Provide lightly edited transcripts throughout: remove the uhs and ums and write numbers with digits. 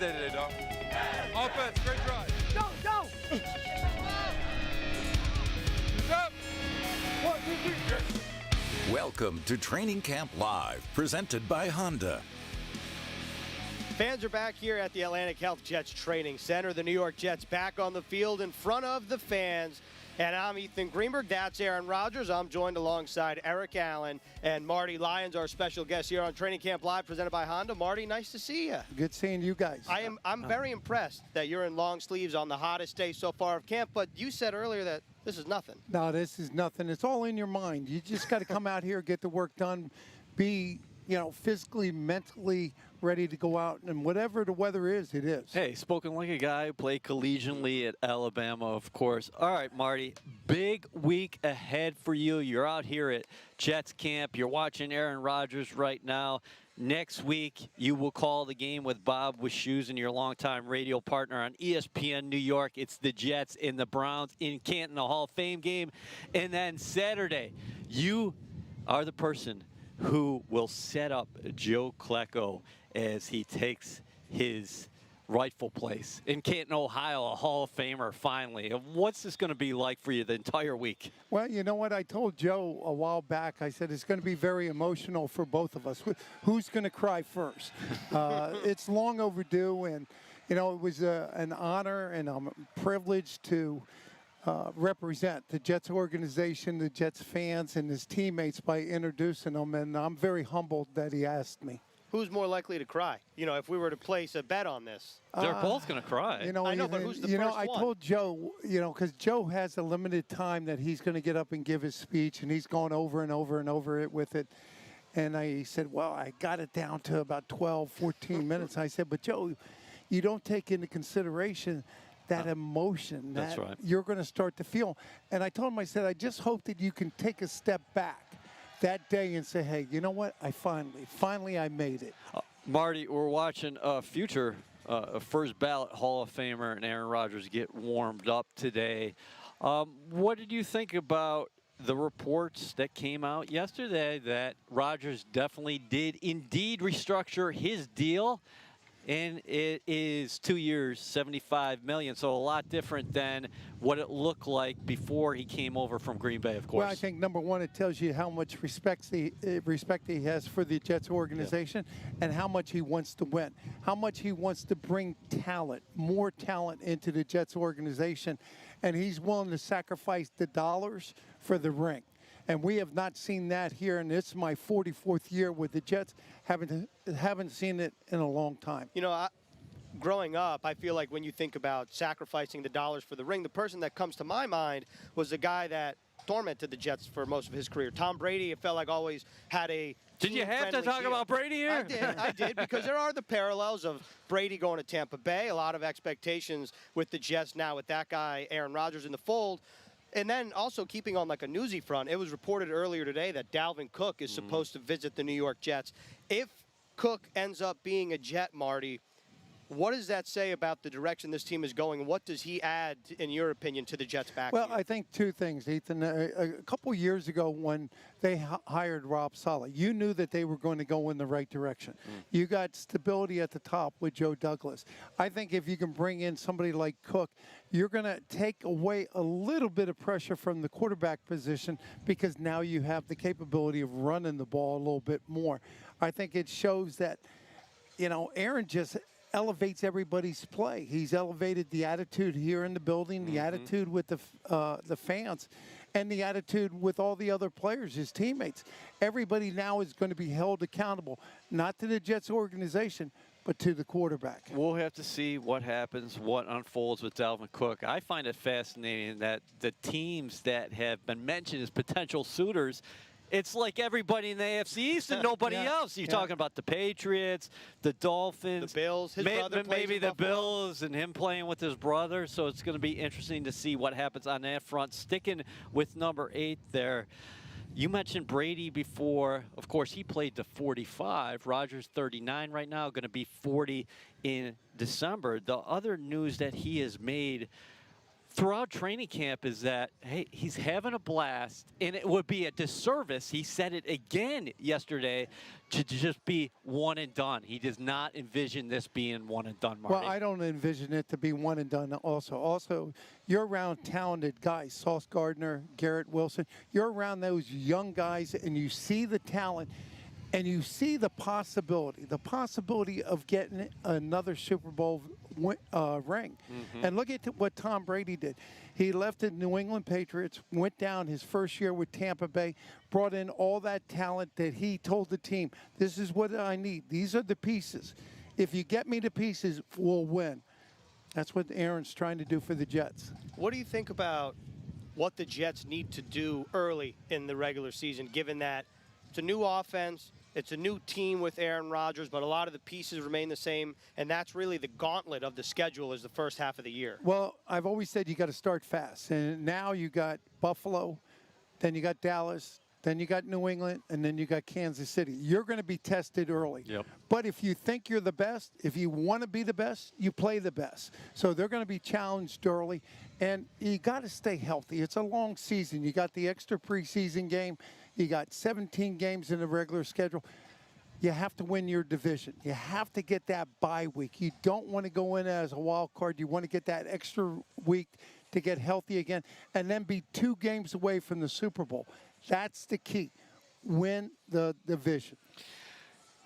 day today, dog. Offense, great drive. Go! He's up. 1, 2, 3. Welcome to Training Camp Live, presented by Honda. Fans are back here at the Atlantic Health Jets Training Center. The New York Jets back on the field in front of the fans. And I'm Ethan Greenberg. That's Aaron Rodgers. I'm joined alongside Eric Allen and Marty Lyons, our special guest here on Training Camp Live, presented by Honda. Marty, nice to see you. Good seeing you guys. I'm very impressed that you're in long sleeves on the hottest day so far of camp. But you said earlier that this is nothing. No, this is nothing. It's all in your mind. You just got to come out here, get the work done, be, physically, mentally ready to go out, and whatever the weather is, it is. Hey, spoken like a guy who played collegiately at Alabama, of course. All right, Marty, big week ahead for you. You're out here at Jets camp. You're watching Aaron Rodgers right now. Next week, you will call the game with Bob Wischusen, your longtime radio partner on ESPN New York. It's the Jets and the Browns in Canton, a Hall of Fame game. And then Saturday, you are the person who will set up Joe Klecko as he takes his rightful place in Canton, Ohio, a Hall of Famer finally. And what's this going to be like for you the entire week? Well, you know what? I told Joe a while back, I said it's going to be very emotional for both of us. Who's going to cry first? It's long overdue, and, it was an honor and I'm privileged to represent the Jets organization, the Jets fans, and his teammates by introducing them, and I'm very humbled that he asked me. Who's more likely to cry? If we were to place a bet on this. They're both going to cry. I know, but who's the first one? I told Joe, because Joe has a limited time that he's going to get up and give his speech, and he's gone over and over and over it with it. And I said, well, I got it down to about 12, 14 minutes. I said, but Joe, you don't take into consideration that emotion that you're going to start to feel. And I told him, I said, I just hope that you can take a step back that day and say, hey, you know what? I finally I made it. Marty, we're watching a future first ballot Hall of Famer and Aaron Rodgers get warmed up today. What did you think about the reports that came out yesterday that Rodgers definitely did indeed restructure his deal? And it is 2 years, $75 million, so a lot different than what it looked like before he came over from Green Bay, of course. Well, I think, number one, it tells you how much respect he has for the Jets organization and how much he wants to win, how much he wants to bring talent, more talent into the Jets organization, and he's willing to sacrifice the dollars for the ring. And we have not seen that here, and it's my 44th year with the Jets. Haven't seen it in a long time. Growing up, I feel like when you think about sacrificing the dollars for the ring, the person that comes to my mind was the guy that tormented the Jets for most of his career. Tom Brady, it felt like always had a Did you have to talk about Brady here? I did, because there are the parallels of Brady going to Tampa Bay, a lot of expectations with the Jets now with that guy, Aaron Rodgers, in the fold. And then also keeping on like a newsy front, it was reported earlier today that Dalvin Cook is supposed to visit the New York Jets. If Cook ends up being a Jet, Marty, what does that say about the direction this team is going? What does he add, in your opinion, to the Jets' backfield? Well, I think two things, Ethan. A couple years ago when they hired Rob Saleh, you knew that they were going to go in the right direction. You got stability at the top with Joe Douglas. I think if you can bring in somebody like Cook, you're going to take away a little bit of pressure from the quarterback position because now you have the capability of running the ball a little bit more. I think it shows that, Aaron just elevates everybody's play. He's elevated the attitude here in the building, the attitude with the fans, and the attitude with all the other players, his teammates. Everybody now is going to be held accountable, not to the Jets organization, but to the quarterback. We'll have to see what happens, what unfolds with Dalvin Cook. I find it fascinating that the teams that have been mentioned as potential suitors, it's like everybody in the AFC East and nobody else. You're talking about the Patriots, the Dolphins, the Bills, his brother maybe the Buffalo. Bills and him playing with his brother. So it's going to be interesting to see what happens on that front. Sticking with number 8 there. You mentioned Brady before. Of course, he played to 45. Rodgers 39 right now, going to be 40 in December. The other news that he has made throughout training camp is that, hey, he's having a blast, and it would be a disservice, he said it again yesterday, to just be one and done. He does not envision this being one and done, Marty. Well, I don't envision it to be one and done also. You're around talented guys, Sauce Gardner, Garrett Wilson. You're around those young guys, and you see the talent, and you see the possibility of getting another Super Bowl ring. Mm-hmm. And look at what Tom Brady did. He left the New England Patriots, went down his first year with Tampa Bay, brought in all that talent that he told the team, this is what I need. These are the pieces. If you get me the pieces, we'll win. That's what Aaron's trying to do for the Jets. What do you think about what the Jets need to do early in the regular season, given that it's a new offense, it's a new team with Aaron Rodgers, but a lot of the pieces remain the same, and that's really the gauntlet of the schedule is the first half of the year? Well, I've always said you got to start fast, and now you got Buffalo, then you got Dallas, then you got New England, and then you got Kansas City. You're going to be tested early. Yep. But if you think you're the best, if you want to be the best, you play the best. So they're going to be challenged early, and you got to stay healthy. It's a long season. You got the extra preseason game. You got 17 games in the regular schedule. You have to win your division. You have to get that bye week. You don't want to go in as a wild card. You want to get that extra week to get healthy again and then be 2 games away from the Super Bowl. That's the key. Win the division.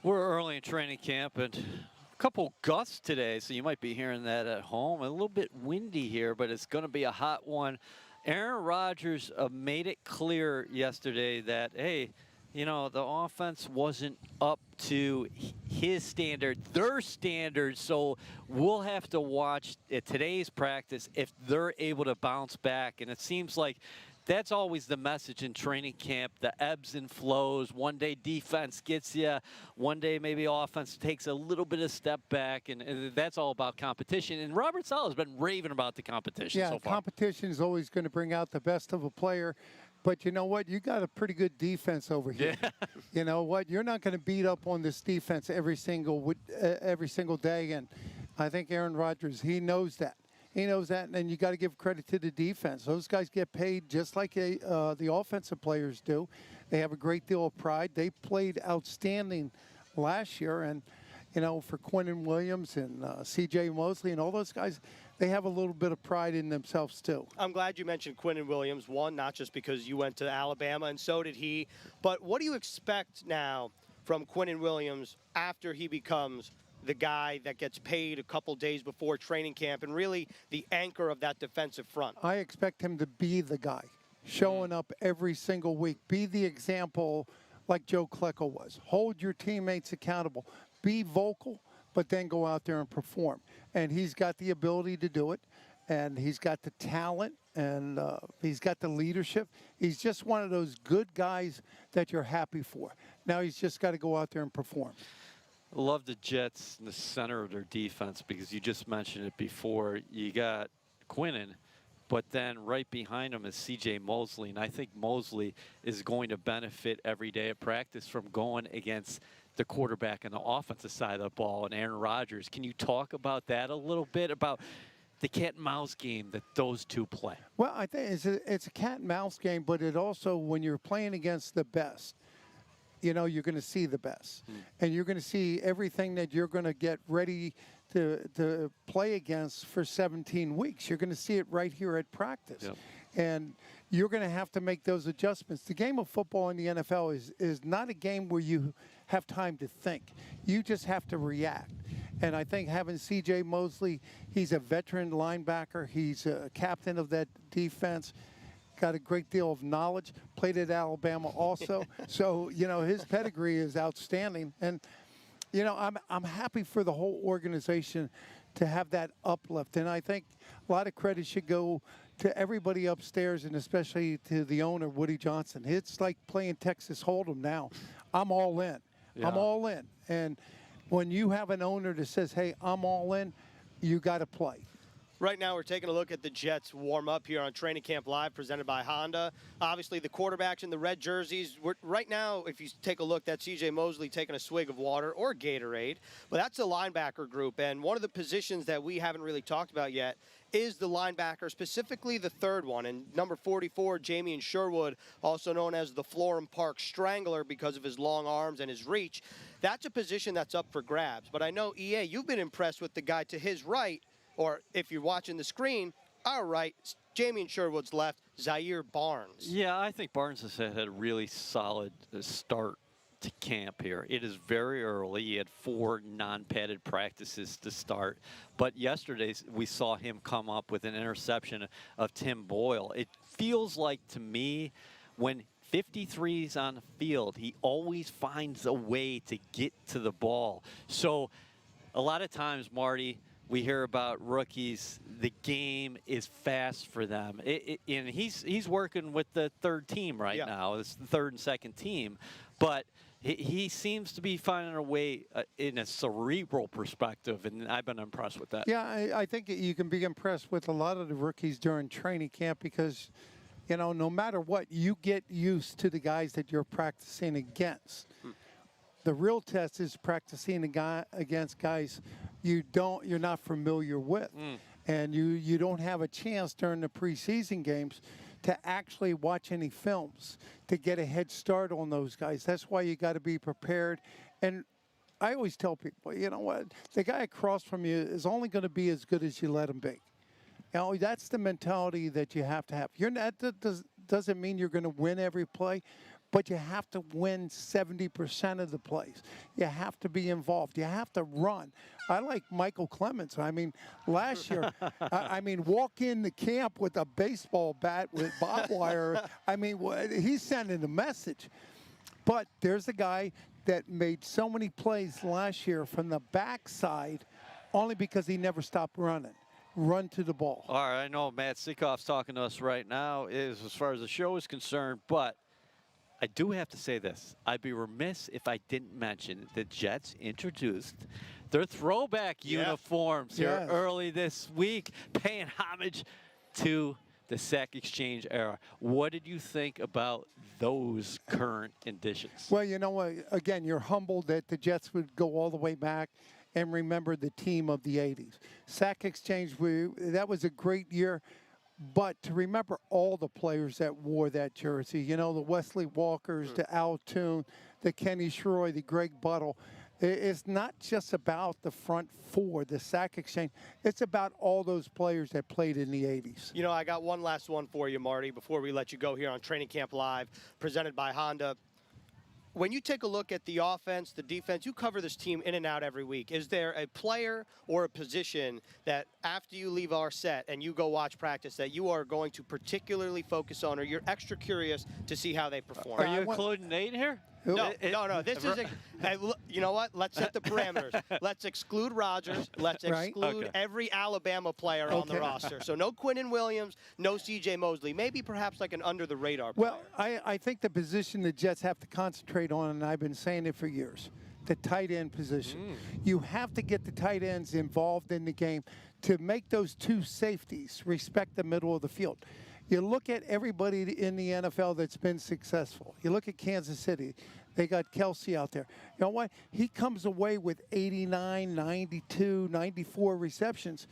We're early in training camp, and a couple gusts today, so you might be hearing that at home. A little bit windy here, but it's going to be a hot one. Aaron Rodgers made it clear yesterday that, hey, you know, the offense wasn't up to his standard, their standards, so we'll have to watch at today's practice if they're able to bounce back. And it seems like that's always the message in training camp, the ebbs and flows. One day defense gets you, one day maybe offense takes a little bit of step back, and that's all about competition. And Robert Saleh has been raving about the competition so far. Competition is always going to bring out the best of a player. But you know what? You got a pretty good defense over here. Yeah. You know what? You're not going to beat up on this defense every single day. And I think Aaron Rodgers, he knows that. He knows that, and you got to give credit to the defense. Those guys get paid just like the offensive players do. They have a great deal of pride. They played outstanding last year, and you know, for Quinnen Williams and C.J. Mosley and all those guys, they have a little bit of pride in themselves too. I'm glad you mentioned Quinnen Williams. One, not just because you went to Alabama, and so did he, but what do you expect now from Quinnen Williams after he becomes the guy that gets paid a couple days before training camp and really the anchor of that defensive front? I expect him to be the guy, showing up every single week. Be the example like Joe Klecko was. Hold your teammates accountable. Be vocal, but then go out there and perform. And he's got the ability to do it, and he's got the talent, and he's got the leadership. He's just one of those good guys that you're happy for. Now he's just got to go out there and perform. I love the Jets in the center of their defense because you just mentioned it before. You got Quinnen, but then right behind him is C.J. Mosley, and I think Mosley is going to benefit every day at practice from going against the quarterback on the offensive side of the ball and Aaron Rodgers. Can you talk about that a little bit, about the cat and mouse game that those two play? Well, I think it's a cat and mouse game, but it also, when you're playing against the best, you know, you're going to see the best. And you're going to see everything that you're going to get ready to play against for 17 weeks. You're going to see it right here at practice. Yep. And you're going to have to make those adjustments. The game of football in the NFL is not a game where you have time to think. You just have to react. And I think having C.J. Mosley, he's a veteran linebacker. He's a captain of that defense. Got a great deal of knowledge, played at Alabama also. So, you know, his pedigree is outstanding. And, you know, I'm happy for the whole organization to have that uplift. And I think a lot of credit should go to everybody upstairs, and especially to the owner, Woody Johnson. It's like playing Texas Hold'em now. I'm all in. Yeah. I'm all in. And when you have an owner that says, hey, I'm all in, you got to play. Right now, we're taking a look at the Jets warm-up here on Training Camp Live, presented by Honda. Obviously, the quarterbacks in the red jerseys. Right now, if you take a look, that's C.J. Mosley taking a swig of water or Gatorade. But that's the linebacker group. And one of the positions that we haven't really talked about yet is the linebacker, specifically the third one. And number 44, Jamien Sherwood, also known as the Florham Park Strangler because of his long arms and his reach. That's a position that's up for grabs. But I know, EA, you've been impressed with the guy to his right, or if you're watching the screen, our right, Jamien Sherwood's left, Zaire Barnes. Yeah, I think Barnes has had a really solid start to camp here. It is very early. He had 4 non-padded practices to start. But yesterday we saw him come up with an interception of Tim Boyle. It feels like to me when 53's on the field, he always finds a way to get to the ball. So a lot of times, Marty, we hear about rookies, the game is fast for them. And he's working with the third team right now. It's the third and second team. But he seems to be finding a way in a cerebral perspective, and I've been impressed with that. Yeah, I think you can be impressed with a lot of the rookies during training camp because, you know, no matter what, you get used to the guys that you're practicing against. The real test is practicing against guys you're not familiar with. And you don't have a chance during the preseason games to actually watch any films to get a head start on those guys. That's why you got to be prepared. And I always tell people, you know what, the guy across from you is only going to be as good as you let him be. You know, that's the mentality that you have to have. That doesn't mean you're going to win every play, but you have to win 70% of the plays. You have to be involved. You have to run. I like Michael Clemens. I mean, last year, walk in the camp with a baseball bat with barbed wire. I mean, he's sending a message. But there's a guy that made so many plays last year from the backside only because he never stopped running. Run to the ball. All right, I know Matt Sikoff's talking to us right now as far as the show is concerned, but I do have to say this. I'd be remiss if I didn't mention the Jets introduced their throwback uniforms here early this week, paying homage to the Sack Exchange era. What did you think about those current editions? Well, you know what? Again, you're humbled that the Jets would go all the way back and remember the team of the 80s. Sack Exchange, that was a great year. But to remember all the players that wore that jersey, you know, the Wesley Walkers, the Al Toon, the Kenny Shroy, the Greg Buttle, it's not just about the front four, the Sack Exchange. It's about all those players that played in the 80s. You know, I got one last one for you, Marty, before we let you go here on Training Camp Live, presented by Honda. When you take a look at the offense, the defense, you cover this team in and out every week. Is there a player or a position that after you leave our set and you go watch practice that you are going to particularly focus on or you're extra curious to see how they perform? Are you including Nate here? No. This isn't. You know what? Let's set the parameters. Let's exclude Rodgers. Let's exclude every Alabama player on the roster. So no Quinnen Williams, no C.J. Mosley. Maybe perhaps like an under-the-radar player. Well, I think the position the Jets have to concentrate on, and I've been saying it for years, the tight end position. You have to get the tight ends involved in the game to make those two safeties respect the middle of the field. You look at everybody in the NFL that's been successful. You look at Kansas City. They got Kelsey out there. You know what? He comes away with 89, 92, 94 receptions.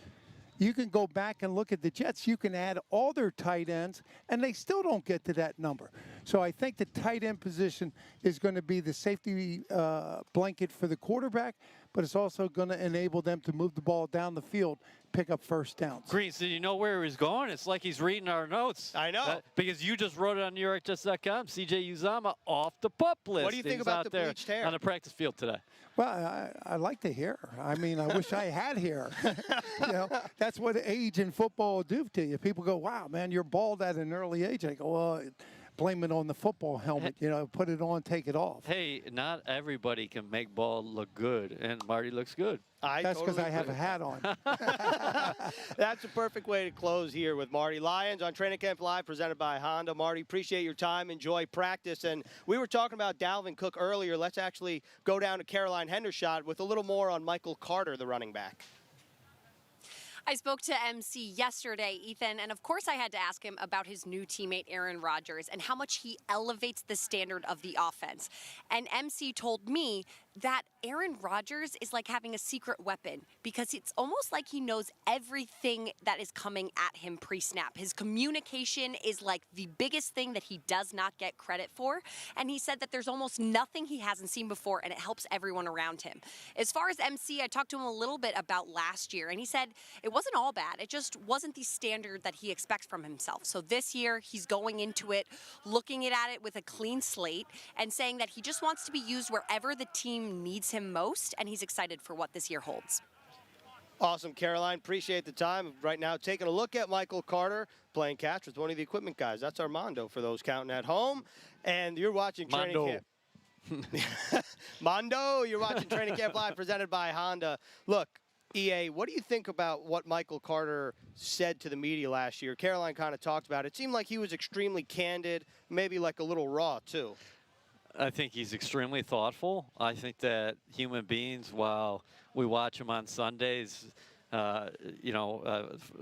You can go back and look at the Jets. You can add all their tight ends, and they still don't get to that number. So I think the tight end position is going to be the safety blanket for the quarterback, but it's also going to enable them to move the ball down the field, pick up first downs. Greens, did you know where he was going? It's like he's reading our notes. I know. Because you just wrote it on NewYorkJets.com. C.J. Uzama off the PUP list. What do you think about the bleached hair? On the practice field today. Well, I like the hair. I mean, I wish I had hair. You know, that's what age in football will do to you. People go, wow, man, you're bald at an early age. I go, well, blame it on the football helmet. You know, put it on, take it off. Hey, not everybody can make ball look good, and Marty looks good. That's because I have a hat on. That's a perfect way to close here with Marty Lyons on Training Camp Live, presented by Honda. Marty, appreciate your time. Enjoy practice. And we were talking about Dalvin Cook earlier. Let's actually go down to Caroline Hendershot with a little more on Michael Carter, the running back. I spoke to MC yesterday, Ethan, and of course I had to ask him about his new teammate Aaron Rodgers and how much he elevates the standard of the offense. And MC told me that Aaron Rodgers is like having a secret weapon because it's almost like he knows everything that is coming at him pre-snap. His communication is like the biggest thing that he does not get credit for. And he said that there's almost nothing he hasn't seen before, and it helps everyone around him. As far as MC, I talked to him a little bit about last year, and he said it wasn't all bad. It just wasn't the standard that he expects from himself. So this year, he's going into it, looking at it with a clean slate, and saying that he just wants to be used wherever the team needs him most, and he's excited for what this year holds. Awesome, Caroline. Appreciate the time. Right now, taking a look at Michael Carter playing catch with one of the equipment guys. That's Armando for those counting at home. And you're watching Training Camp. Mondo, you're watching Training Camp Live presented by Honda. Look, EA, what do you think about what Michael Carter said to the media last year? Caroline kind of talked about it. It seemed like he was extremely candid, maybe like a little raw, too. I think he's extremely thoughtful. I think that human beings, while we watch them on Sundays,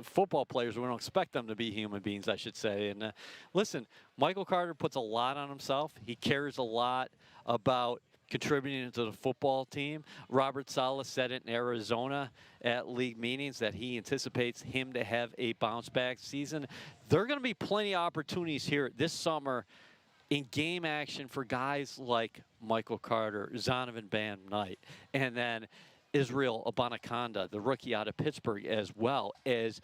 football players, we don't expect them to be human beings, I should say. And listen, Michael Carter puts a lot on himself. He cares a lot about contributing to the football team. Robert Saleh said it in Arizona at league meetings that he anticipates him to have a bounce-back season. There are going to be plenty of opportunities here this summer in game action for guys like Michael Carter, Zonovan Bam Knight, and then Israel Abanikanda, the rookie out of Pittsburgh, as well as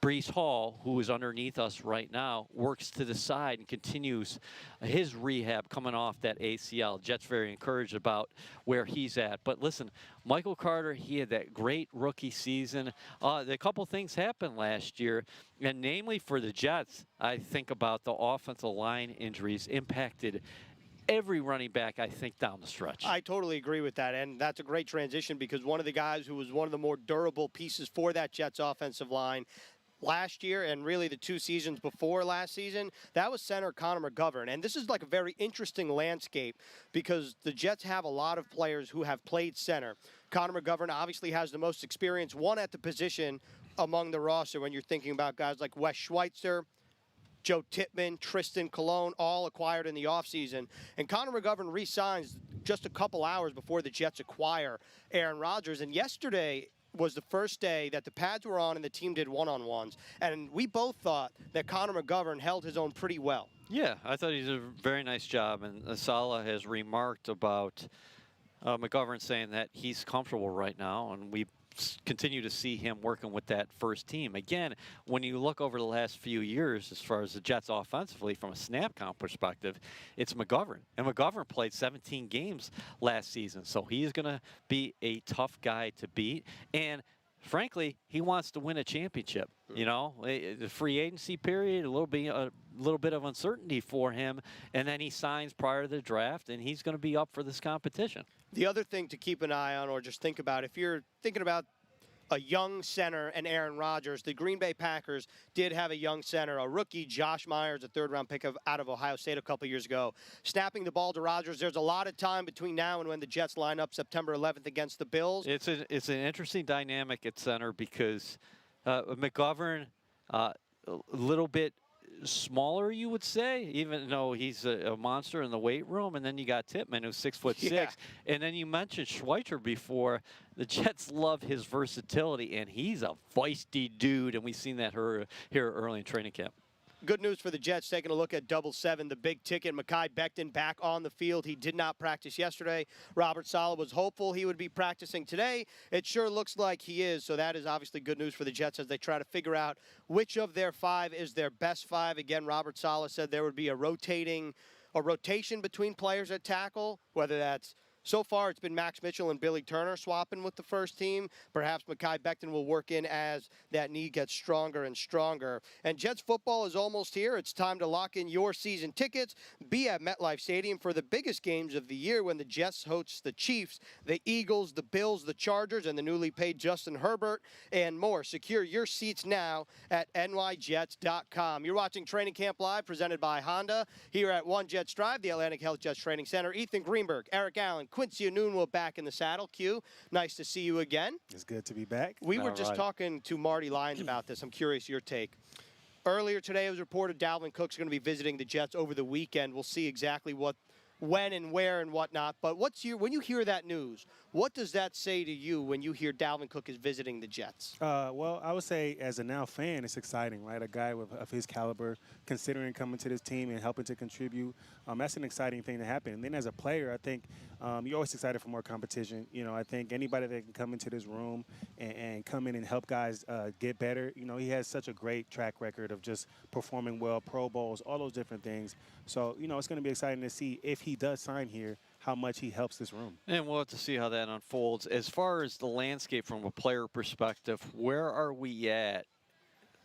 Breece Hall, who is underneath us right now, works to the side and continues his rehab coming off that ACL. Jets very encouraged about where he's at. But listen, Michael Carter, he had that great rookie season. A couple things happened last year, and namely for the Jets, I think about the offensive line injuries impacted every running back, I think, down the stretch. I totally agree with that, and that's a great transition because one of the guys who was one of the more durable pieces for that Jets offensive line last year and really the 2 seasons before last season, that was center Connor McGovern. And this is like a very interesting landscape because the Jets have a lot of players who have played center. Connor McGovern obviously has the most experience, one at the position among the roster when you're thinking about guys like Wes Schweitzer, Joe Tippmann, Tristan Colon, all acquired in the offseason. And Connor McGovern re-signs just a couple hours before the Jets acquire Aaron Rodgers. And yesterday was the first day that the pads were on and the team did one-on-ones. And we both thought that Connor McGovern held his own pretty well. Yeah, I thought he did a very nice job. And Saleh has remarked about McGovern saying that he's comfortable right now, and we continue to see him working with that first team. Again, when you look over the last few years, as far as the Jets offensively, from a snap count perspective, it's McGovern. And McGovern played 17 games last season, so he's going to be a tough guy to beat. And frankly, he wants to win a championship. You know, the free agency period, a little bit of uncertainty for him, and then he signs prior to the draft, and he's going to be up for this competition. The other thing to keep an eye on or just think about, if you're thinking about a young center and Aaron Rodgers, the Green Bay Packers did have a young center, a rookie, Josh Myers, a third-round pick out of Ohio State a couple years ago, snapping the ball to Rodgers. There's a lot of time between now and when the Jets line up September 11th against the Bills. It's an interesting dynamic at center because McGovern, a little bit smaller, you would say, even though he's a monster in the weight room. And then you got Tippmann, who's 6'6". Yeah. And then you mentioned Schweitzer before. The Jets love his versatility, and he's a feisty dude, and we've seen that here early in training camp. Good news for the Jets, taking a look at double 7, the big ticket. Mekhi Becton back on the field. He did not practice yesterday. Robert Saleh was hopeful he would be practicing today. It sure looks like he is, so that is obviously good news for the Jets as they try to figure out which of their 5 is their best 5. Again, Robert Saleh said there would be a rotation between players at tackle, whether that's so far, it's been Max Mitchell and Billy Turner swapping with the first team. Perhaps Mekhi Becton will work in as that knee gets stronger and stronger. And Jets football is almost here. It's time to lock in your season tickets. Be at MetLife Stadium for the biggest games of the year when the Jets host the Chiefs, the Eagles, the Bills, the Chargers, and the newly paid Justin Herbert, and more. Secure your seats now at nyjets.com. You're watching Training Camp Live, presented by Honda, here at One Jets Drive, the Atlantic Health Jets Training Center. Ethan Greenberg, Eric Allen, Quincy Anunua back in the saddle. Q, nice to see you again. It's good to be back. We were just talking to Marty Lyons about this. I'm curious your take. Earlier today, it was reported Dalvin Cook's going to be visiting the Jets over the weekend. We'll see exactly what when and where and whatnot. But when you hear that news, what does that say to you when you hear Dalvin Cook is visiting the Jets? Well, I would say as a now fan, it's exciting, right? A guy of his caliber considering coming to this team and helping to contribute. That's an exciting thing to happen. And then as a player, I think you're always excited for more competition. You know, I think anybody that can come into this room and come in and help guys get better, you know, he has such a great track record of just performing well, Pro Bowls, all those different things. So, you know, it's going to be exciting to see if he does sign here, how much he helps this room. And we'll have to see how that unfolds. As far as the landscape from a player perspective, where are we at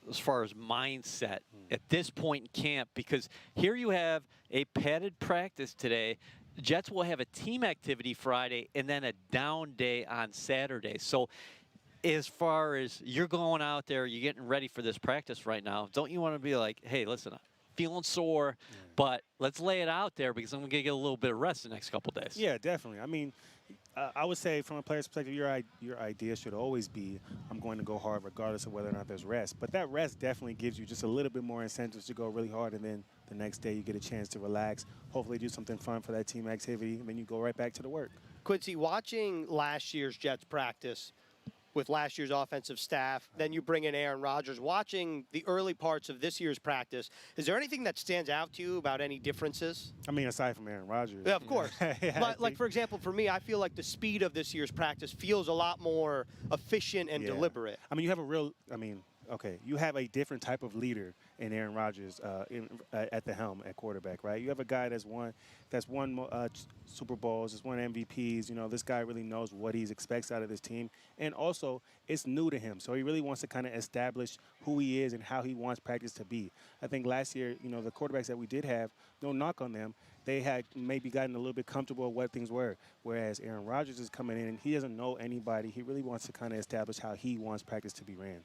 as far as mindset at this point in camp? Because here you have a padded practice today. Jets will have a team activity Friday and then a down day on Saturday. So as far as you're going out there, you're getting ready for this practice right now, don't you want to be like, hey, listen, I'm feeling sore, but let's lay it out there because I'm going to get a little bit of rest the next couple days? Yeah, definitely. I mean, I would say from a player's perspective, your idea should always be, I'm going to go hard regardless of whether or not there's rest. But that rest definitely gives you just a little bit more incentives to go really hard, and then the next day you get a chance to relax, hopefully do something fun for that team activity, and then you go right back to the work. Quincy, watching last year's Jets practice with last year's offensive staff, then you bring in Aaron Rodgers, watching the early parts of this year's practice, is there anything that stands out to you about any differences? I mean, aside from Aaron Rodgers. Yeah, of course. Yeah, But, like, for example, for me, I feel like the speed of this year's practice feels a lot more efficient and deliberate. I mean, you have you have a different type of leader in Aaron Rodgers at the helm at quarterback, right? You have a guy that's won Super Bowls, has won MVPs. You know, this guy really knows what he expects out of this team. And also, it's new to him, so he really wants to kind of establish who he is and how he wants practice to be. I think last year, you know, the quarterbacks that we did have, no knock on them, they had maybe gotten a little bit comfortable with what things were, whereas Aaron Rodgers is coming in and he doesn't know anybody. He really wants to kind of establish how he wants practice to be ran.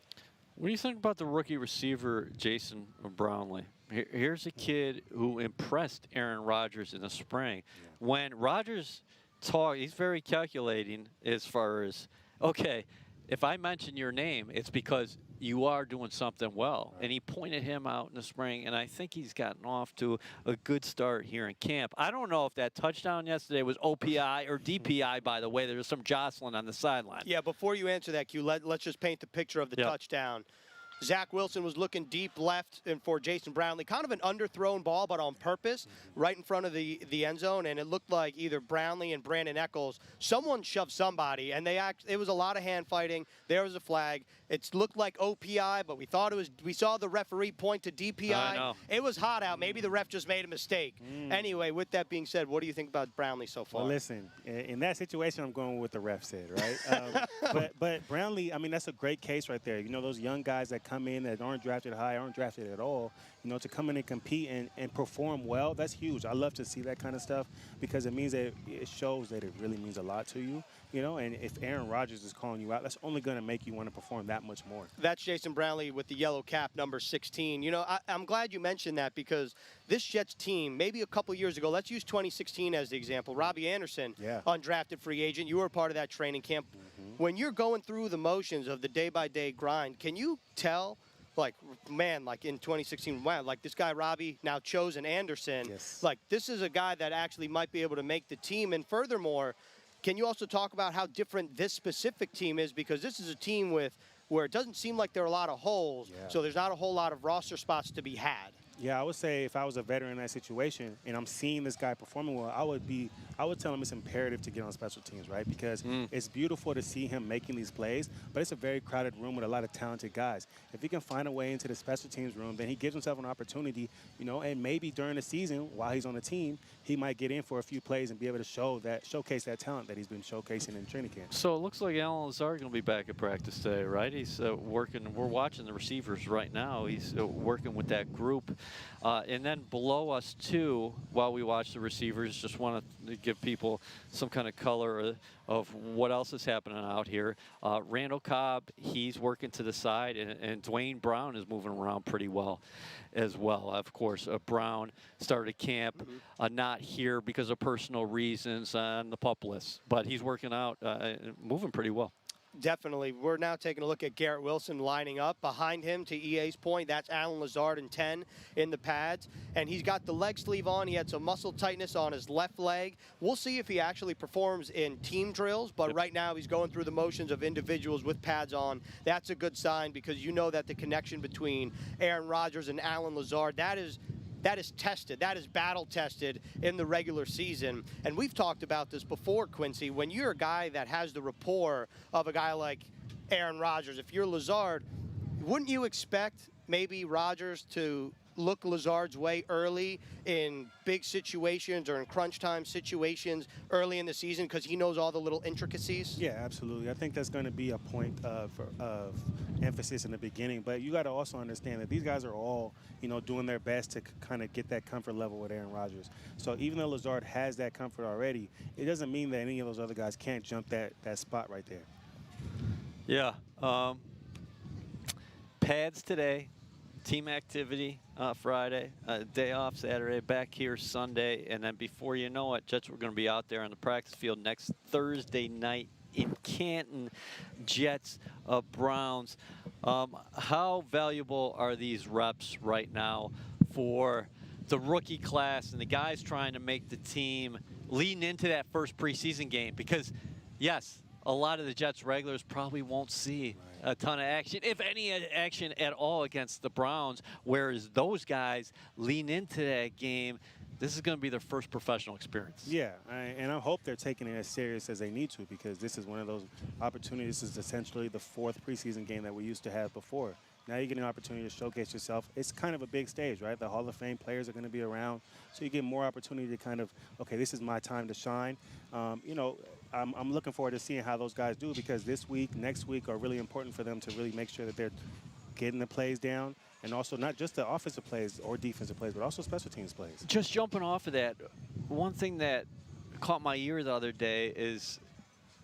What do you think about the rookie receiver, Jason Brownlee? Here's a kid who impressed Aaron Rodgers in the spring. Yeah. When Rodgers talked, he's very calculating as far as, okay, if I mention your name, it's because you are doing something well. Right. And he pointed him out in the spring, and I think he's gotten off to a good start here in camp. I don't know if that touchdown yesterday was OPI or DPI, by the way. There was some jostling on the sideline. Yeah, before you answer that, Q, let's just paint the picture of the touchdown. Zach Wilson was looking deep left and for Jason Brownlee, kind of an underthrown ball, but on purpose, right in front of the end zone, and it looked like either Brownlee and Brandon Echols, someone shoved somebody, and it was a lot of hand fighting. There was a flag. It looked like OPI, but we saw the referee point to DPI. I know. It was hot out. Maybe the ref just made a mistake. Anyway, with that being said, what do you think about Brownlee so far? Well, listen, in that situation, I'm going with the ref said, right? But Brownlee, I mean, that's a great case right there. You know, those young guys that come in that aren't drafted high, aren't drafted at all, you know, to come in and compete and perform well, that's huge. I love to see that kind of stuff because it means that it shows that it really means a lot to you, you know, and if Aaron Rodgers is calling you out, that's only going to make you want to perform that much more. That's Jason Brownlee with the yellow cap, number 16. You know, I'm glad you mentioned that because this Jets team, maybe a couple years ago, let's use 2016 as the example. Robbie Anderson, undrafted free agent. You were part of that training camp. When you're going through the motions of the day-by-day grind, can you tell, like, man, like in 2016, wow, like this guy Robbie, now chosen Anderson, like this is a guy that actually might be able to make the team. And furthermore, can you also talk about how different this specific team is? Because this is a team where it doesn't seem like there are a lot of holes, so there's not a whole lot of roster spots to be had. Yeah, I would say if I was a veteran in that situation and I'm seeing this guy performing well, I would tell him it's imperative to get on special teams, right? Because it's beautiful to see him making these plays, but it's a very crowded room with a lot of talented guys. If he can find a way into the special teams room, then he gives himself an opportunity, you know, and maybe during the season while he's on the team, he might get in for a few plays and be able to showcase that talent that he's been showcasing in training camp. So it looks like Allen Lazard going to be back at practice today, right? He's working. We're watching the receivers right now. He's working with that group. And then below us, too, while we watch the receivers, just want to give people some kind of color of what else is happening out here. Randall Cobb, he's working to the side, and Dwayne Brown is moving around pretty well as well. Of course, Brown started camp, not here because of personal reasons on the PUP list, but he's working out, moving pretty well. Definitely. We're now taking a look at Garrett Wilson lining up. Behind him, to EA's point, that's Alan Lazard in 10 in the pads. And he's got the leg sleeve on. He had some muscle tightness on his left leg. We'll see if he actually performs in team drills, but right now he's going through the motions of individuals with pads on. That's a good sign because you know that the connection between Aaron Rodgers and Alan Lazard, that is tested. That is battle tested in the regular season. And we've talked about this before, Quincy. When you're a guy that has the rapport of a guy like Aaron Rodgers, if you're Lazard, wouldn't you expect maybe Rodgers to look Lazard's way early in big situations or in crunch time situations early in the season because he knows all the little intricacies? Yeah, absolutely. I think that's going to be a point of emphasis in the beginning. But you got to also understand that these guys are all, doing their best to kind of get that comfort level with Aaron Rodgers. So even though Lazard has that comfort already, it doesn't mean that any of those other guys can't jump that spot right there. Yeah. Pads today. Team activity Friday, day off Saturday, back here Sunday, and then before you know it, Jets were going to be out there on the practice field next Thursday night in Canton. Jets, Browns. How valuable are these reps right now for the rookie class and the guys trying to make the team leading into that first preseason game? Because, yes, a lot of the Jets regulars probably won't see a ton of action, if any action at all, against the Browns, whereas those guys lean into that game. This is going to be their first professional experience. Yeah, and I hope they're taking it as serious as they need to, because this is one of those opportunities. This is essentially the 4th preseason game that we used to have before. Now you get an opportunity to showcase yourself. It's kind of a big stage, right? The Hall of Fame players are going to be around, so you get more opportunity to kind of, okay, this is my time to shine. I'm looking forward to seeing how those guys do, because this week, next week are really important for them to really make sure that they're getting the plays down, and also not just the offensive plays or defensive plays, but also special teams plays. Just jumping off of that, one thing that caught my ear the other day is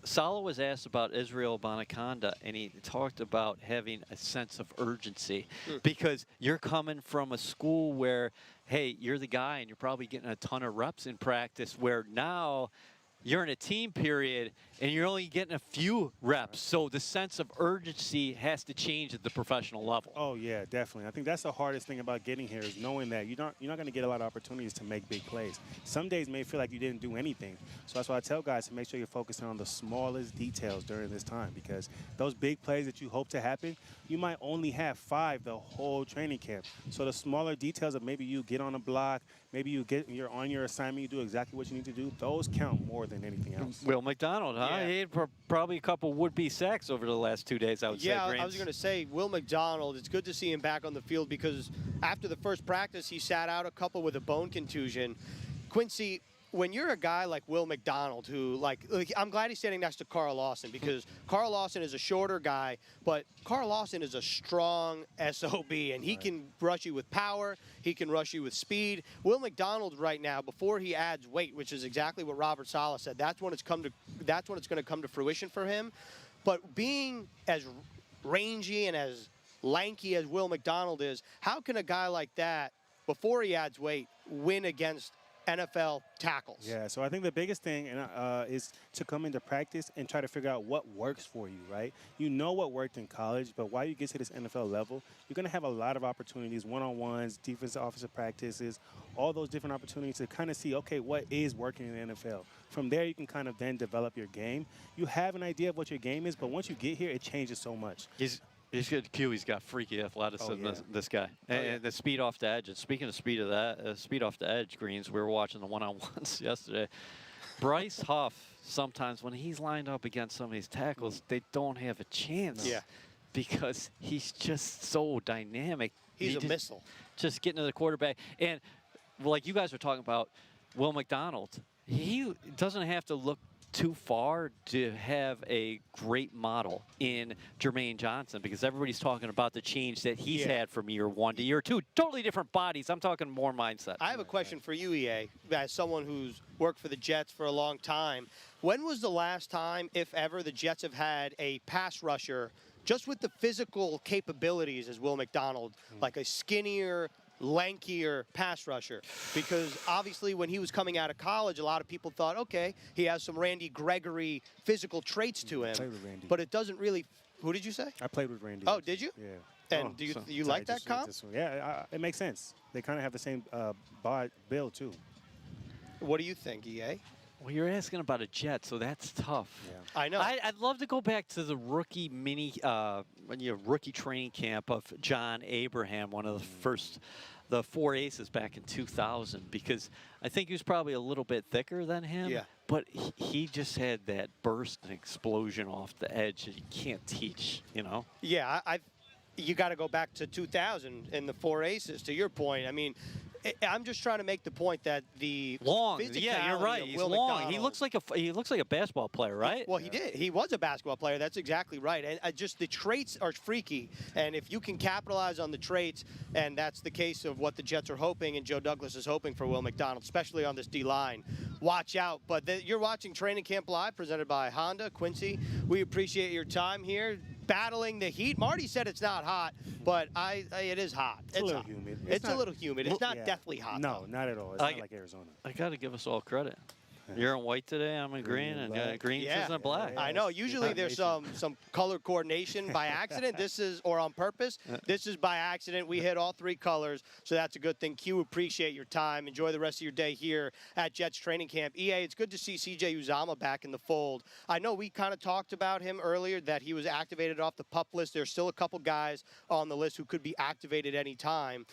Saleh was asked about Israel Bonaconda, and he talked about having a sense of urgency because you're coming from a school where, hey, you're the guy and you're probably getting a ton of reps in practice, where now you're in a team period and you're only getting a few reps. So the sense of urgency has to change at the professional level. Oh, yeah, definitely. I think that's the hardest thing about getting here, is knowing that you're not going to get a lot of opportunities to make big plays. Some days may feel like you didn't do anything. So that's why I tell guys to make sure you're focusing on the smallest details during this time, because those big plays that you hope to happen, you might only have 5 the whole training camp. So the smaller details of maybe you get on a block, maybe you're on your assignment, you do exactly what you need to do, those count more than anything else. Will McDonald, huh? Yeah. He had probably a couple would-be sacks over the last 2 days, I would say. Yeah, Grant. I was going to say, Will McDonald, it's good to see him back on the field, because after the first practice, he sat out a couple with a bone contusion. Quincy, when you're a guy like Will McDonald, who, I'm glad he's standing next to Carl Lawson, because Carl Lawson is a shorter guy, but Carl Lawson is a strong SOB, and he can rush you with power, he can rush you with speed. Will McDonald right now, before he adds weight, which is exactly what Robert Saleh said, that's when it's going to come to fruition for him. But being as rangy and as lanky as Will McDonald is, how can a guy like that, before he adds weight, win against NFL tackles? Yeah, so I think the biggest thing is to come into practice and try to figure out what works for you, right? You know what worked in college, but while you get to this NFL level, you're going to have a lot of opportunities, one-on-ones, defensive, offensive practices, all those different opportunities to kind of see, okay, what is working in the NFL. From there, you can kind of then develop your game. You have an idea of what your game is, but once you get here, it changes so much. He's good Q. He's got freaky athleticism. Oh, yeah. This guy, and the speed off the edge. And speaking of speed off the edge, Greens. We were watching the one-on-ones yesterday. Bryce Huff, sometimes when he's lined up against some of these tackles, they don't have a chance. Yeah. Because he's just so dynamic. He's a missile. Just getting to the quarterback, and like you guys were talking about, Will McDonald. He doesn't have to look too far to have a great model in Jermaine Johnson, because everybody's talking about the change that he's had from year 1 to year 2. Totally different bodies. I'm talking more mindset. I have a question for you, EA, as someone who's worked for the Jets for a long time. When was the last time, if ever, the Jets have had a pass rusher just with the physical capabilities as Will McDonald, like a skinnier, lankier pass rusher, because obviously when he was coming out of college, a lot of people thought, okay, he has some Randy Gregory physical traits to him, played with Randy. but it doesn't really. Who did you say? I played with Randy. Oh, did you? Yeah. And do you like that comp? Yeah, it makes sense. They kind of have the same build too. What do you think, EA? Well, you're asking about a Jet, so that's tough. Yeah. I know. I'd love to go back to the rookie rookie training camp of John Abraham, one of the 4 aces back in 2000, because I think he was probably a little bit thicker than him. Yeah. But he just had that burst and explosion off the edge that you can't teach, you know? Yeah, you got to go back to 2000 in the 4 aces. To your point, I mean, I'm just trying to make the point that the Long, yeah, you're physicality right. of He's Will long. McDonald- He looks like a basketball player, right? Well, he did. He was a basketball player. That's exactly right. And just the traits are freaky. And if you can capitalize on the traits, and that's the case of what the Jets are hoping, and Joe Douglas is hoping for Will McDonald, especially on this D-line, watch out. But you're watching Training Camp Live, presented by Honda. Quincy, we appreciate your time here, battling the heat. Marty said it's not hot, but it is hot. It's a little hot. humid. It's a not- little humid. It's not Yeah. deathly hot. No, though. not at all. It's I not get- like Arizona. I got to give us all credit. You're in white today. I'm in green, and and black. green Yeah. isn't black. I know. Yes, Usually there's some color coordination by accident. Or on purpose. This is by accident. We hit all 3 colors, so that's a good thing. Q, appreciate your time. Enjoy the rest of your day here at Jets training camp. EA, it's good to see CJ Uzama back in the fold. I know we kind of talked about him earlier, that he was activated off the PUP list. There's still a couple guys on the list who could be activated any time.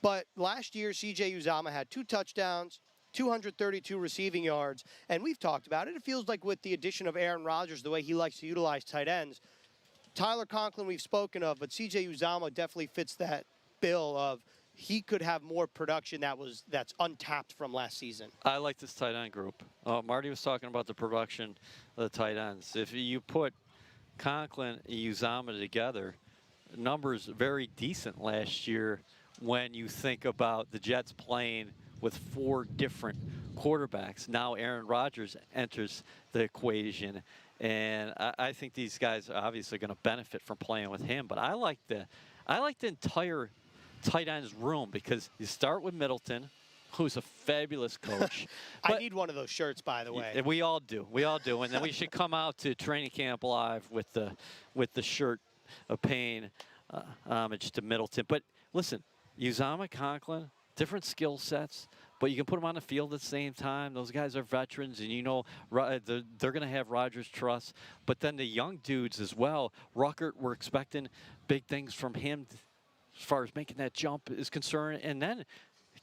But last year, CJ Uzama had 2 touchdowns, 232 receiving yards, and we've talked about it. It feels like with the addition of Aaron Rodgers, the way he likes to utilize tight ends, Tyler Conklin we've spoken of, but CJ Uzama definitely fits that bill of he could have more production that's untapped from last season. I like this tight end group. Marty was talking about the production of the tight ends. If you put Conklin and Uzama together, numbers very decent last year when you think about the Jets playing with 4 different quarterbacks. Now Aaron Rodgers enters the equation, and I think these guys are obviously going to benefit from playing with him. But I like the entire tight ends room, because you start with Middleton, who's a fabulous coach. I need one of those shirts, by the way. We all do. And then we should come out to Training Camp Live with the shirt of paying homage to Middleton. But listen, Uzama, Conklin, different skill sets, but you can put them on the field at the same time. Those guys are veterans, and you know they're going to have Rodgers' trust. But then the young dudes as well. Ruckert, we're expecting big things from him as far as making that jump is concerned. And then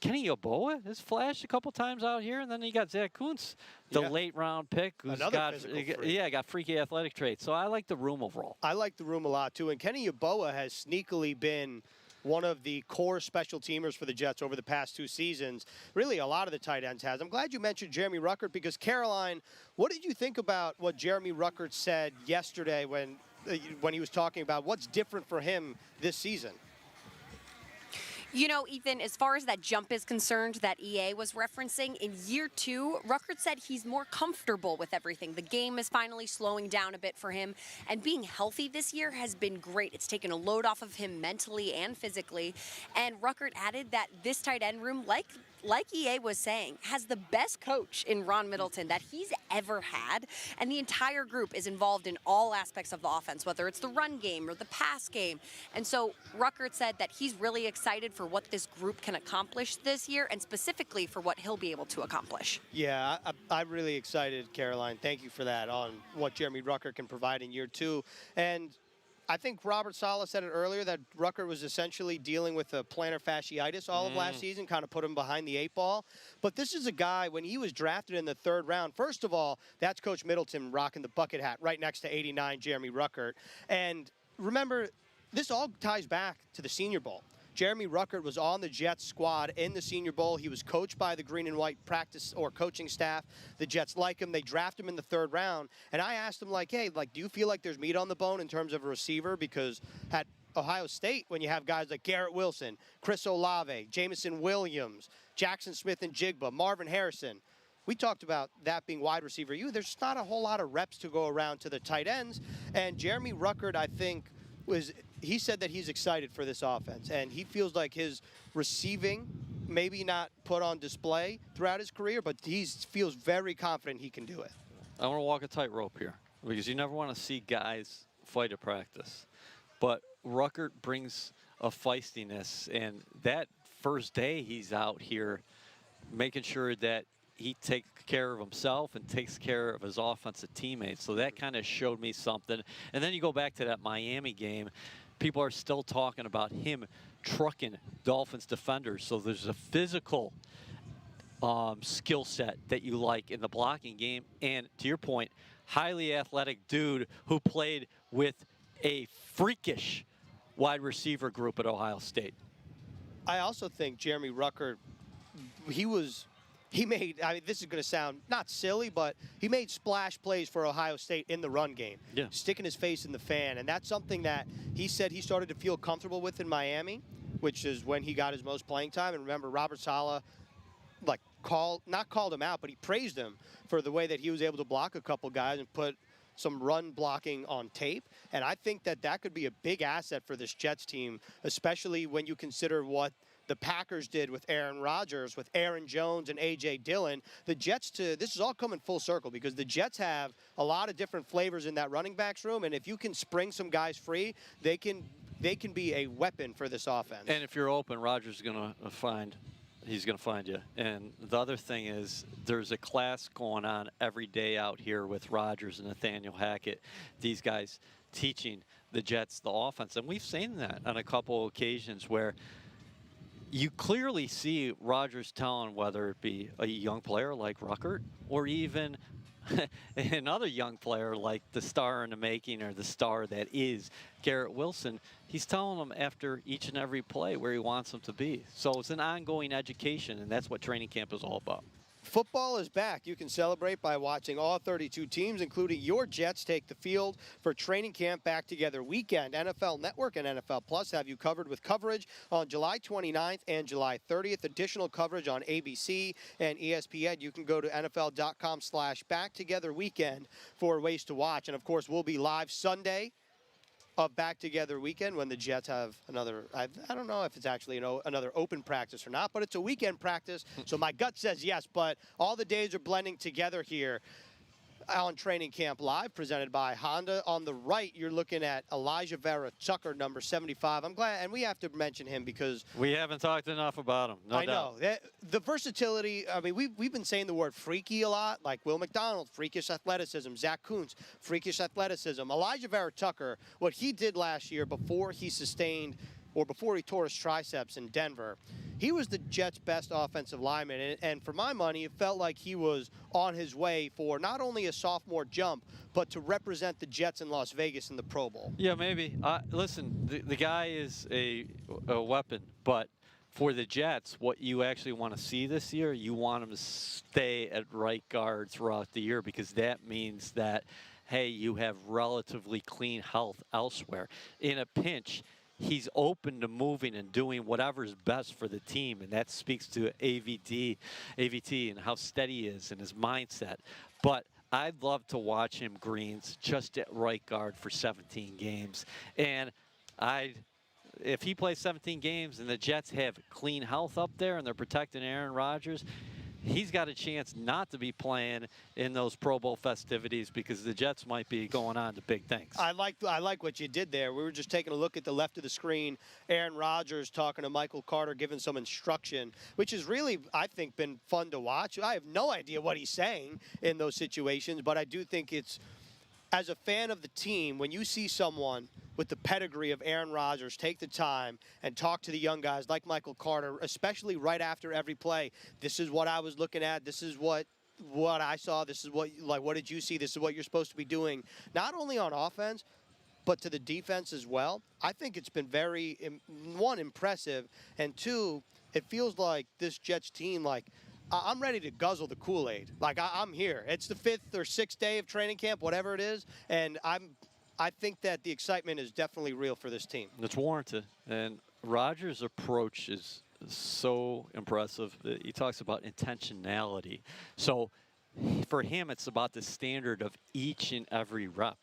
Kenny Yeboah has flashed a couple times out here, and then you got Zach Kuntz, the Yeah. late round pick, who's Another got physical freak. got freaky athletic traits. So I like the room overall. I like the room a lot, too. And Kenny Yeboah has sneakily been one of the core special teamers for the Jets over the past 2 seasons. Really, a lot of the tight ends has. I'm glad you mentioned Jeremy Ruckert, because Caroline, what did you think about what Jeremy Ruckert said yesterday when he was talking about what's different for him this season? You know, Ethan, as far as that jump is concerned that EA was referencing, in year 2, Ruckert said he's more comfortable with everything. The game is finally slowing down a bit for him, and being healthy this year has been great. It's taken a load off of him mentally and physically, and Ruckert added that this tight end room, like EA was saying, has the best coach in Ron Middleton that he's ever had, and the entire group is involved in all aspects of the offense, whether it's the run game or the pass game. And so Ruckert said that he's really excited for what this group can accomplish this year, and specifically for what he'll be able to accomplish. Yeah, I'm really excited, Caroline. Thank you for that, on what Jeremy Ruckert can provide in year 2. And I think Robert Saleh said it earlier that Ruckert was essentially dealing with a plantar fasciitis all of last season, kind of put him behind the 8 ball. But this is a guy, when he was drafted in the 3rd round, first of all, that's Coach Middleton rocking the bucket hat right next to 89 Jeremy Ruckert. And remember, this all ties back to the Senior Bowl. Jeremy Ruckert was on the Jets squad in the Senior Bowl. He was coached by the green and white practice or coaching staff. The Jets like him. They draft him in the 3rd round. And I asked him, like, hey, like, do you feel like there's meat on the bone in terms of a receiver? Because at Ohio State, when you have guys like Garrett Wilson, Chris Olave, Jamison Williams, Jackson Smith and Jigba, Marvin Harrison, we talked about that being wide receiver. There's not a whole lot of reps to go around to the tight ends. And Jeremy Ruckert, I think, was he said that he's excited for this offense, and he feels like his receiving maybe not put on display throughout his career, but he feels very confident he can do it. I want to walk a tightrope here because you never want to see guys fight at practice. But Ruckert brings a feistiness, and that first day he's out here making sure that he takes care of himself and takes care of his offensive teammates. So that kind of showed me something. And then you go back to that Miami game. People are still talking about him trucking Dolphins defenders. So there's a physical skill set that you like in the blocking game. And to your point, highly athletic dude who played with a freakish wide receiver group at Ohio State. I also think Jeremy Ruckert, he made, I mean, this is going to sound not silly, but he made splash plays for Ohio State in the run game, sticking his face in the fan. And that's something that he said he started to feel comfortable with in Miami, which is when he got his most playing time. And remember, Robert Saleh, like, not called him out, but he praised him for the way that he was able to block a couple guys and put some run blocking on tape. And I think that that could be a big asset for this Jets team, especially when you consider what the Packers did with Aaron Rodgers, with Aaron Jones and A.J. Dillon. The Jets, this is all coming full circle because the Jets have a lot of different flavors in that running backs room, and if you can spring some guys free, they can be a weapon for this offense. And if you're open, Rodgers is going to find you. And the other thing is there's a class going on every day out here with Rodgers and Nathaniel Hackett, these guys teaching the Jets the offense. And we've seen that on a couple occasions where you clearly see Rodgers telling whether it be a young player like Ruckert or even another young player like the star in the making or the star that is Garrett Wilson. He's telling them after each and every play where he wants them to be. So it's an ongoing education, and that's what training camp is all about. Football is back. You can celebrate by watching all 32 teams, including your Jets, take the field for Training Camp Back Together Weekend. NFL Network and NFL Plus have you covered with coverage on July 29th and July 30th. Additional coverage on ABC and ESPN. You can go to NFL.com/BackTogetherWeekend for ways to watch. And, of course, we'll be live Sunday of Back Together Weekend when the Jets have another, I don't know if it's actually another open practice or not, but it's a weekend practice, so my gut says yes, but all the days are blending together here on Training Camp Live, presented by Honda. On the right, you're looking at Elijah Vera Tucker, number 75. I'm glad, and we have to mention him because we haven't talked enough about him. No I doubt. know. The versatility, I mean, we've been saying the word freaky a lot, like Will McDonald, freakish athleticism, Zach Kuntz, freakish athleticism. Elijah Vera Tucker, what he did last year before he tore his triceps in Denver, he was the Jets' best offensive lineman, and for my money, it felt like he was on his way for not only a sophomore jump, but to represent the Jets in Las Vegas in the Pro Bowl. Yeah, maybe. Listen, the guy is a weapon, but for the Jets, what you actually want to see this year, you want him to stay at right guard throughout the year because that means that, hey, you have relatively clean health elsewhere. In a pinch, he's open to moving and doing whatever's best for the team, and that speaks to AVT and how steady he is and his mindset. But I'd love to watch him, Greens, just at right guard for 17 games. And if he plays 17 games and the Jets have clean health up there and they're protecting Aaron Rodgers, he's got a chance not to be playing in those Pro Bowl festivities because the Jets might be going on to big things. I like what you did there. We were just taking a look at the left of the screen. Aaron Rodgers talking to Michael Carter, giving some instruction, which has really, I think, been fun to watch. I have no idea what he's saying in those situations, but I do think it's, as a fan of the team, when you see someone with the pedigree of Aaron Rodgers take the time and talk to the young guys like Michael Carter, especially right after every play, this is what I was looking at, this is what I saw, this is what did you see, this is what you're supposed to be doing, not only on offense, but to the defense as well. I think it's been very, one, impressive, and two, it feels like this Jets team, like, I'm ready to guzzle the Kool-Aid. Like, I'm here. It's the 5th or 6th day of training camp, whatever it is, and I think that the excitement is definitely real for this team. It's warranted. And Rodgers' approach is so impressive. He talks about intentionality. So for him, it's about the standard of each and every rep.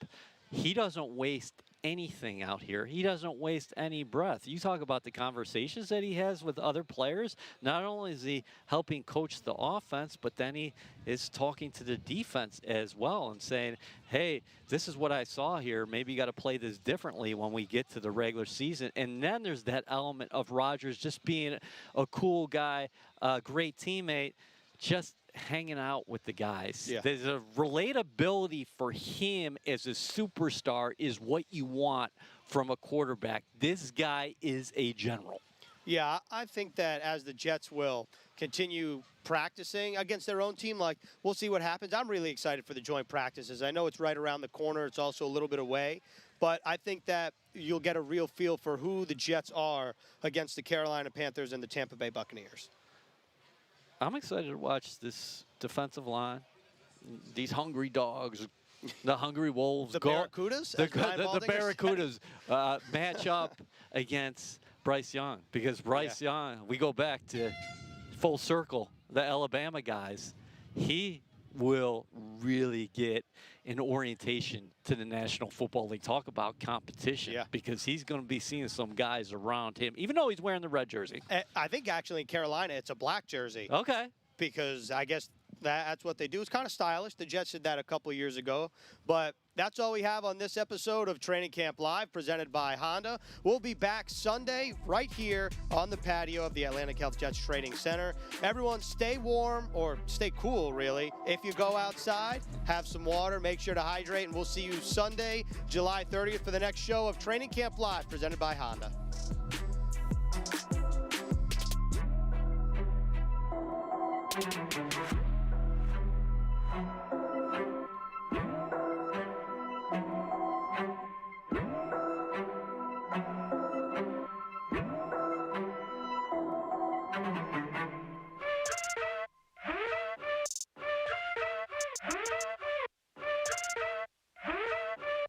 He doesn't waste anything out here. He doesn't waste any breath. You talk about the conversations that he has with other players. Not only is he helping coach the offense, but then he is talking to the defense as well and saying, hey, this is what I saw here. Maybe you got to play this differently when we get to the regular season. And then there's that element of Rodgers just being a cool guy, a great teammate, just hanging out with the guys. Yeah. There's a relatability for him as a superstar is what you want from a quarterback. This guy is a general. Yeah, I think that as the Jets will continue practicing against their own team, like, we'll see what happens. I'm really excited for the joint practices. I know it's right around the corner. It's also a little bit away. But I think that you'll get a real feel for who the Jets are against the Carolina Panthers and the Tampa Bay Buccaneers. I'm excited to watch this defensive line, these hungry dogs, the hungry wolves. The Barracudas? The as Ryan Balding has said. Barracudas match up against Bryce Young. Because Bryce Young, we go back to full circle, the Alabama guys. He will really get an orientation to the National Football League. Talk about competition, because he's going to be seeing some guys around him, even though he's wearing the red jersey. I think actually in Carolina it's a black jersey. Okay. Because I guess that's what they do. It's kind of stylish. The Jets did that a couple years ago. But that's all we have on this episode of Training Camp Live, presented by Honda. We'll be back Sunday right here on the patio of the Atlantic Health Jets Training Center. Everyone stay warm, or stay cool, really. If you go outside, have some water, make sure to hydrate, and we'll see you Sunday, July 30th for the next show of Training Camp Live, presented by Honda. Thank you.